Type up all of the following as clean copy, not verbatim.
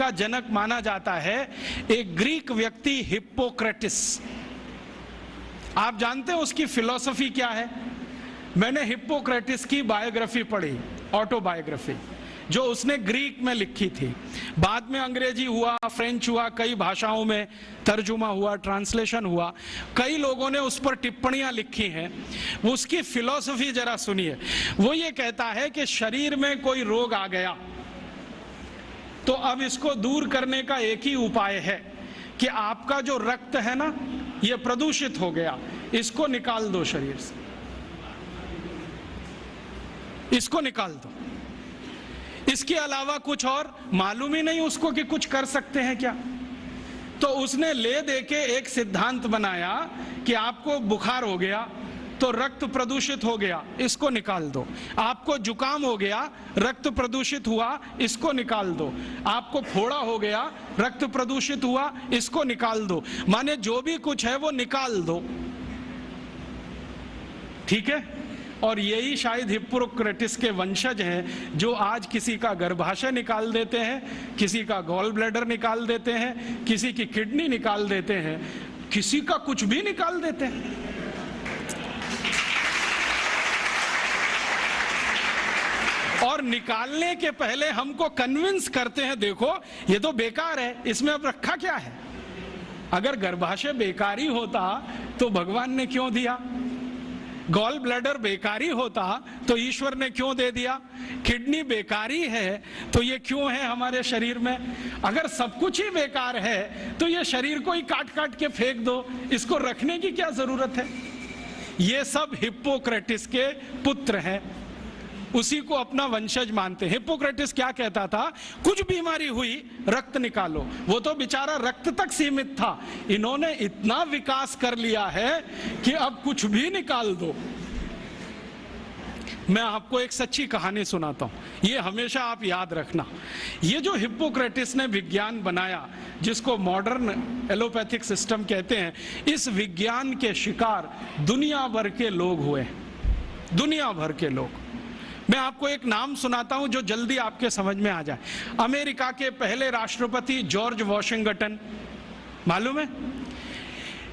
का जनक माना जाता है एक ग्रीक व्यक्ति हिप्पोक्रेटिस। आप जानते हैं उसकी फिलॉसफी क्या है? मैंने हिप्पोक्रेटिस की बायोग्राफी पढ़ी, ऑटोबायोग्राफी, जो उसने ग्रीक में लिखी थी। बाद में अंग्रेजी हुआ, फ्रेंच हुआ, कई भाषाओं में तर्जुमा हुआ, ट्रांसलेशन हुआ, कई लोगों ने उस पर टिप्पणियां लिखी हैं। उसकी फिलॉसफी जरा सुनिए। वो ये कहता है कि शरीर में कोई रोग आ गया तो अब इसको दूर करने का एक ही उपाय है कि आपका जो रक्त है ना, ये प्रदूषित हो गया, इसको निकाल दो शरीर से, इसको निकाल दो। इसके अलावा कुछ और मालूम ही नहीं उसको कि कुछ कर सकते हैं क्या। तो उसने ले दे के एक सिद्धांत बनाया कि आपको बुखार हो गया तो रक्त प्रदूषित हो गया, इसको निकाल दो। आपको जुकाम हो गया, रक्त प्रदूषित हुआ, इसको निकाल दो। आपको फोड़ा हो गया, रक्त प्रदूषित हुआ, इसको निकाल दो। माने जो भी कुछ है वो निकाल दो, ठीक है। और यही शायद हिप्पोक्रेटिस के वंशज हैं जो आज किसी का गर्भाशय निकाल देते हैं, किसी का गॉल ब्लैडर निकाल देते हैं, किसी की किडनी निकाल देते हैं, किसी का कुछ भी निकाल देते हैं। और निकालने के पहले हमको कन्विंस करते हैं, देखो ये तो बेकार है, इसमें अब रखा क्या है। अगर गर्भाशय बेकारी होता तो भगवान ने क्यों दिया? गॉल ब्लैडर बेकारी होता तो ईश्वर ने क्यों दे दिया? किडनी बेकारी है तो ये क्यों है हमारे शरीर में? अगर सब कुछ ही बेकार है तो ये शरीर को ही काट काट के फेंक दो, इसको रखने की क्या जरूरत है? ये सब हिप्पोक्रेटिस के पुत्र हैं, उसी को अपना वंशज मानते हैं। हिप्पोक्रेटिस क्या कहता था? कुछ बीमारी हुई, रक्त निकालो। वो तो बेचारा रक्त तक सीमित था, इन्होंने इतना विकास कर लिया है कि अब कुछ भी निकाल दो। मैं आपको एक सच्ची कहानी सुनाता हूं, ये हमेशा आप याद रखना। ये जो हिप्पोक्रेटिस ने विज्ञान बनाया, जिसको मॉडर्न एलोपैथिक सिस्टम कहते हैं, इस विज्ञान के शिकार दुनिया भर के लोग हुए, दुनिया भर के लोग। मैं आपको एक नाम सुनाता हूं जो जल्दी आपके समझ में आ जाए। अमेरिका के पहले राष्ट्रपति जॉर्ज वॉशिंगटन, मालूम है?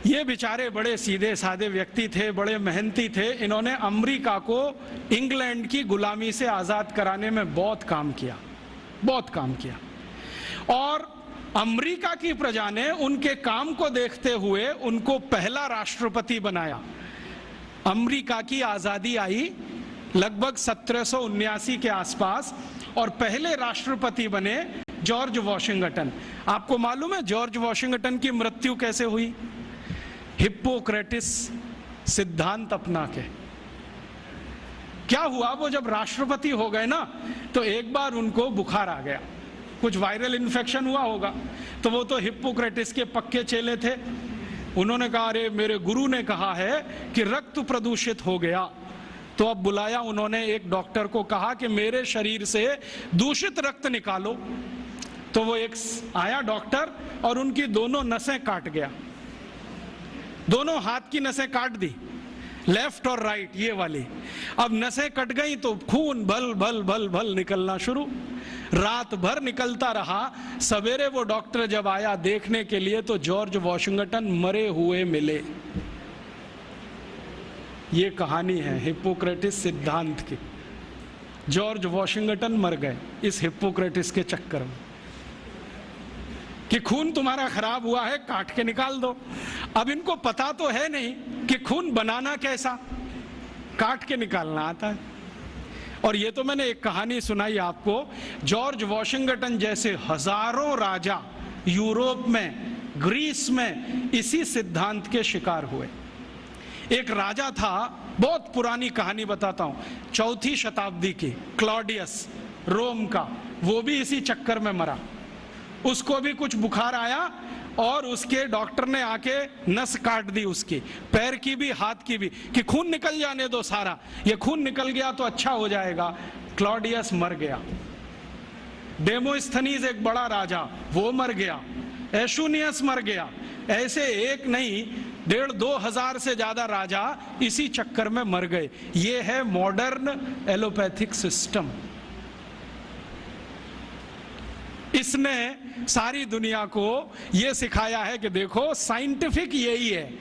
ये बेचारे बड़े सीधे साधे व्यक्ति थे, बड़े मेहनती थे। इन्होंने अमेरिका को इंग्लैंड की गुलामी से आजाद कराने में बहुत काम किया, बहुत काम किया। और अमेरिका की प्रजा ने उनके काम को देखते हुए उनको पहला राष्ट्रपति बनाया। अमेरिका की आजादी आई लगभग 1779 के आसपास और पहले राष्ट्रपति बने जॉर्ज वॉशिंगटन। आपको मालूम है जॉर्ज वॉशिंगटन की मृत्यु कैसे हुई? हिप्पोक्रेटिस सिद्धांत अपना के। क्या हुआ, वो जब राष्ट्रपति हो गए ना तो एक बार उनको बुखार आ गया, कुछ वायरल इन्फेक्शन हुआ होगा। तो वो तो हिप्पोक्रेटिस के पक्के चेले थे, उन्होंने कहा अरे मेरे गुरु ने कहा है कि रक्त प्रदूषित हो गया। तो अब बुलाया उन्होंने एक डॉक्टर को, कहा कि मेरे शरीर से दूषित रक्त निकालो। तो वो एक आया डॉक्टर और उनकी दोनों नसें काट गया, दोनों हाथ की नसें काट दी, लेफ्ट और राइट ये वाली। अब नसें कट गई तो खून भल भल भल भल निकलना शुरू, रात भर निकलता रहा। सवेरे वो डॉक्टर जब आया देखने के लिए तो जॉर्ज वॉशिंगटन मरे हुए मिले। ये कहानी है हिप्पोक्रेटिस सिद्धांत की। जॉर्ज वॉशिंगटन मर गए इस हिप्पोक्रेटिस के चक्कर में कि खून तुम्हारा खराब हुआ है, काट के निकाल दो। अब इनको पता तो है नहीं कि खून बनाना कैसा, काट के निकालना आता है। और ये तो मैंने एक कहानी सुनाई आपको। जॉर्ज वॉशिंगटन जैसे हजारों राजा यूरोप में, ग्रीस में इसी सिद्धांत के शिकार हुए। एक राजा था, बहुत पुरानी कहानी बताता हूं, 4वीं शताब्दी की, क्लॉडियस रोम का, वो भी इसी चक्कर में मरा। उसको भी कुछ बुखार आया और उसके डॉक्टर ने आके नस काट दी उसकी, पैर की भी हाथ की भी, कि खून निकल जाने दो सारा, ये खून निकल गया तो अच्छा हो जाएगा। क्लॉडियस मर गया। डेमोस्थनीज एक बड़ा राजा, वो मर गया। एशुनियस मर गया। ऐसे एक नहीं 1,500-2,000 से ज्यादा राजा इसी चक्कर में मर गए। ये है मॉडर्न एलोपैथिक सिस्टम। इसने सारी दुनिया को यह सिखाया है कि देखो साइंटिफिक यही है,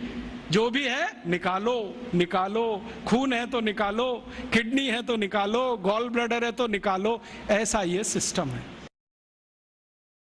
जो भी है निकालो निकालो, खून है तो निकालो, किडनी है तो निकालो, गॉल ब्लैडर है तो निकालो, ऐसा ये सिस्टम है।